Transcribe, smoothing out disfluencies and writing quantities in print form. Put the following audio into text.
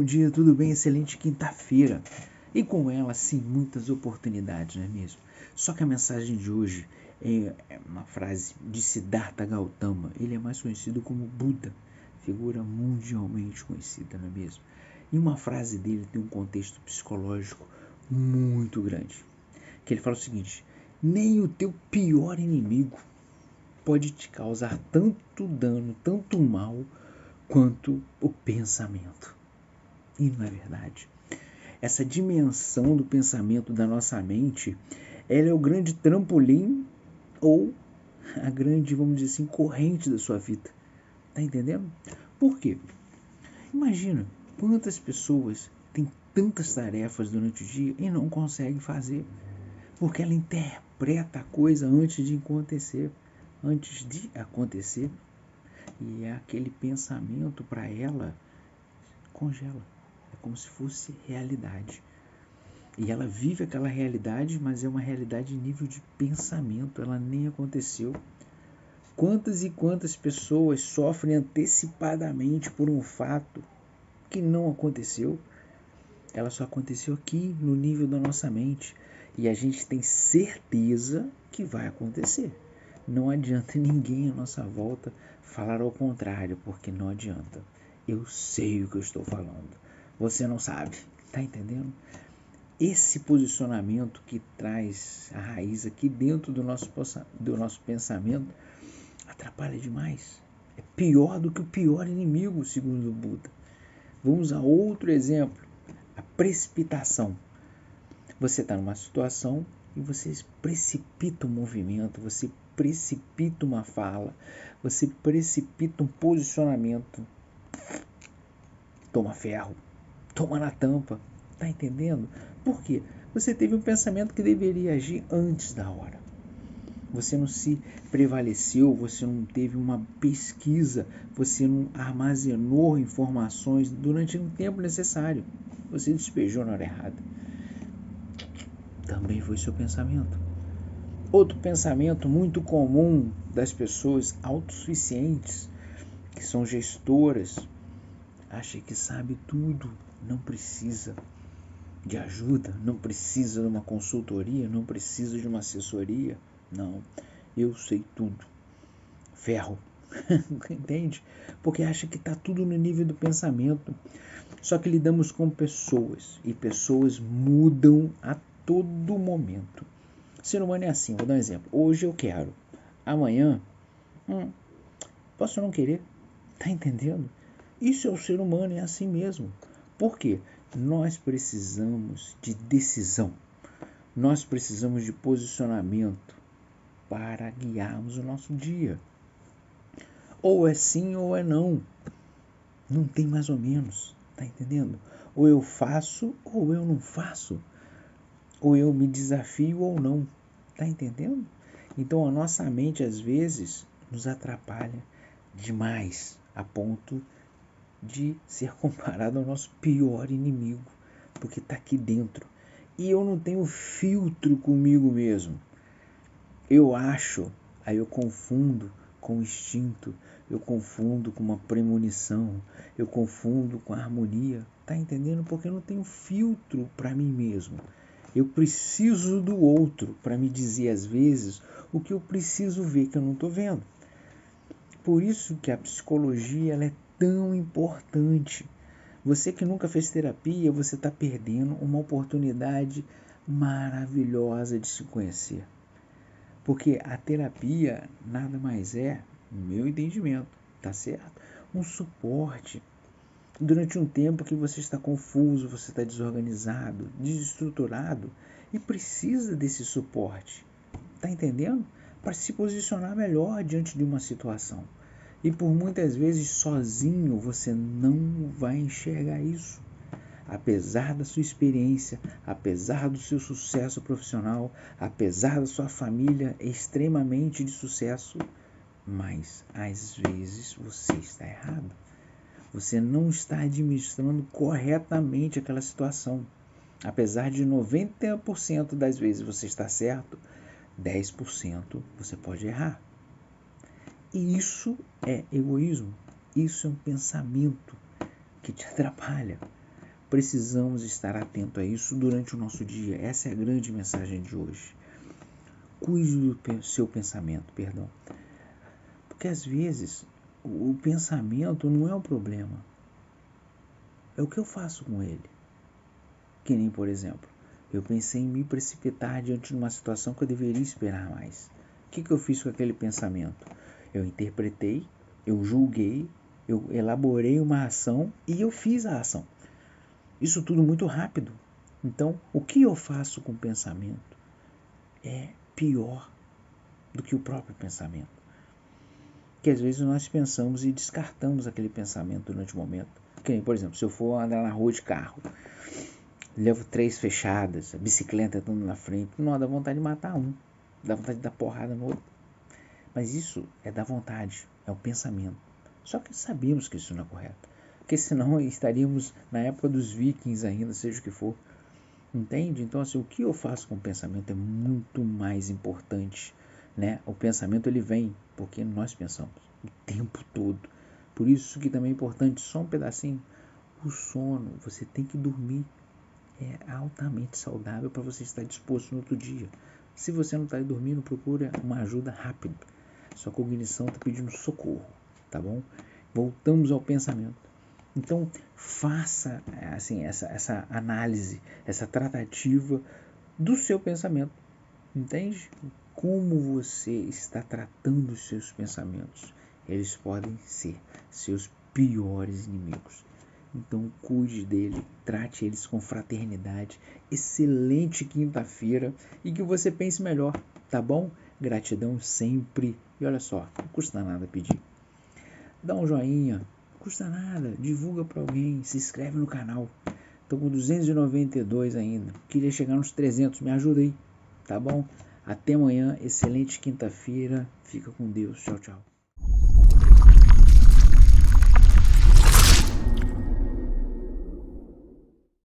dia, tudo bem? Excelente quinta-feira. E com ela, sim, muitas oportunidades, não é mesmo? Só que a mensagem de hoje é uma frase de Siddhartha Gautama. Ele é mais conhecido como Buda, figura mundialmente conhecida, não é mesmo? E uma frase dele tem um contexto psicológico muito grande. Que ele fala o seguinte: nem o teu pior inimigo pode te causar tanto dano, tanto mal, quanto o pensamento. E não é verdade. Essa dimensão do pensamento da nossa mente, ela é o grande trampolim ou a grande, vamos dizer assim, corrente da sua vida. Tá entendendo? Por quê? Imagina quantas pessoas têm tantas tarefas durante o dia e não conseguem fazer, porque ela interpreta a coisa antes de acontecer, e é aquele pensamento para ela congela. É como se fosse realidade. E ela vive aquela realidade, mas é uma realidade em nível de pensamento. Ela nem aconteceu. Quantas e quantas pessoas sofrem antecipadamente por um fato que não aconteceu? Ela só aconteceu aqui no nível da nossa mente. E a gente tem certeza que vai acontecer. Não adianta ninguém à nossa volta falar ao contrário, porque não adianta. Eu sei o que eu estou falando. Você não sabe. Tá entendendo? Esse posicionamento que traz a raiz aqui dentro do nosso pensamento atrapalha demais. É pior do que o pior inimigo, segundo o Buda. Vamos a outro exemplo. A precipitação. Você está numa situação e você precipita um movimento, você precipita uma fala, você precipita um posicionamento. Toma ferro, toma na tampa. Tá entendendo? Por quê? Você teve um pensamento que deveria agir antes da hora. Você não se prevaleceu, você não teve uma pesquisa, você não armazenou informações durante o tempo necessário. Você despejou na hora errada. Também foi seu pensamento. Outro pensamento muito comum das pessoas autossuficientes, que são gestoras, acha que sabe tudo, não precisa de ajuda, não precisa de uma consultoria, não precisa de uma assessoria. Não, eu sei tudo. Ferro. Entende? Porque acha que está tudo no nível do pensamento. Só que lidamos com pessoas, e pessoas mudam a todo momento. O ser humano é assim, vou dar um exemplo. Hoje eu quero, amanhã, posso não querer. Tá entendendo? Isso é o ser humano, é assim mesmo. Por quê? Nós precisamos de decisão. Nós precisamos de posicionamento para guiarmos o nosso dia. Ou é sim ou é não. Não tem mais ou menos. Tá entendendo? Ou eu faço ou eu não faço. Ou eu me desafio ou não. Tá entendendo? Então a nossa mente às vezes nos atrapalha demais, a ponto de ser comparado ao nosso pior inimigo, porque está aqui dentro. E eu não tenho filtro comigo mesmo. Eu acho, aí eu confundo com instinto, eu confundo com uma premonição, eu confundo com a harmonia. Tá entendendo? Porque eu não tenho filtro para mim mesmo. Eu preciso do outro para me dizer às vezes o que eu preciso ver que eu não estou vendo. Por isso que a psicologia ela é tão importante. Você que nunca fez terapia, você está perdendo uma oportunidade maravilhosa de se conhecer. Porque a terapia nada mais é, no meu entendimento, tá certo? Um suporte. Durante um tempo que você está confuso, você está desorganizado, desestruturado e precisa desse suporte. Tá entendendo? Para se posicionar melhor diante de uma situação. E por muitas vezes sozinho você não vai enxergar isso. Apesar da sua experiência, apesar do seu sucesso profissional, apesar da sua família extremamente de sucesso, mas às vezes você está errado. Você não está administrando corretamente aquela situação. Apesar de 90% das vezes você estar certo, 10% você pode errar. E isso é egoísmo. Isso é um pensamento que te atrapalha. precisamos estar atento a isso durante o nosso dia. Essa é a grande mensagem de hoje. Cuide do seu pensamento, perdão. Porque às vezes o pensamento não é o problema. É o que eu faço com ele. Que nem, por exemplo, eu pensei em me precipitar diante de uma situação que eu deveria esperar mais. O que eu fiz com aquele pensamento? Eu interpretei, eu julguei, eu elaborei uma ação e eu fiz a ação. Isso tudo muito rápido. Então, o que eu faço com o pensamento é pior do que o próprio pensamento. Que às vezes nós pensamos e descartamos aquele pensamento durante o momento. Que nem, por exemplo, se eu for andar na rua de carro, levo 3 fechadas, a bicicleta andando na frente, não dá vontade de matar um, dá vontade de dar porrada no outro. Mas isso é da vontade, é o pensamento. Só que sabemos que isso não é correto, porque senão estaríamos na época dos vikings ainda, seja o que for. Entende? Então, assim, o que eu faço com o pensamento é muito mais importante, né? O pensamento, ele vem porque nós pensamos o tempo todo. Por isso que também é importante, só um pedacinho, o sono. Você tem que dormir. É altamente saudável para você estar disposto no outro dia. Se você não está dormindo, procure uma ajuda rápida. Sua cognição está pedindo socorro, tá bom? Voltamos ao pensamento. Então, faça assim, essa análise, essa tratativa do seu pensamento. Entende? Como você está tratando os seus pensamentos. Eles podem ser seus piores inimigos. Então, cuide dele, trate eles com fraternidade. Excelente quinta-feira e que você pense melhor, tá bom? Gratidão sempre. E olha só, não custa nada pedir. Dá um joinha, não custa nada, divulga para alguém, se inscreve no canal. Estou com 292 ainda, queria chegar nos 300, me ajuda aí, tá bom? Até amanhã, excelente quinta-feira, fica com Deus, tchau, tchau.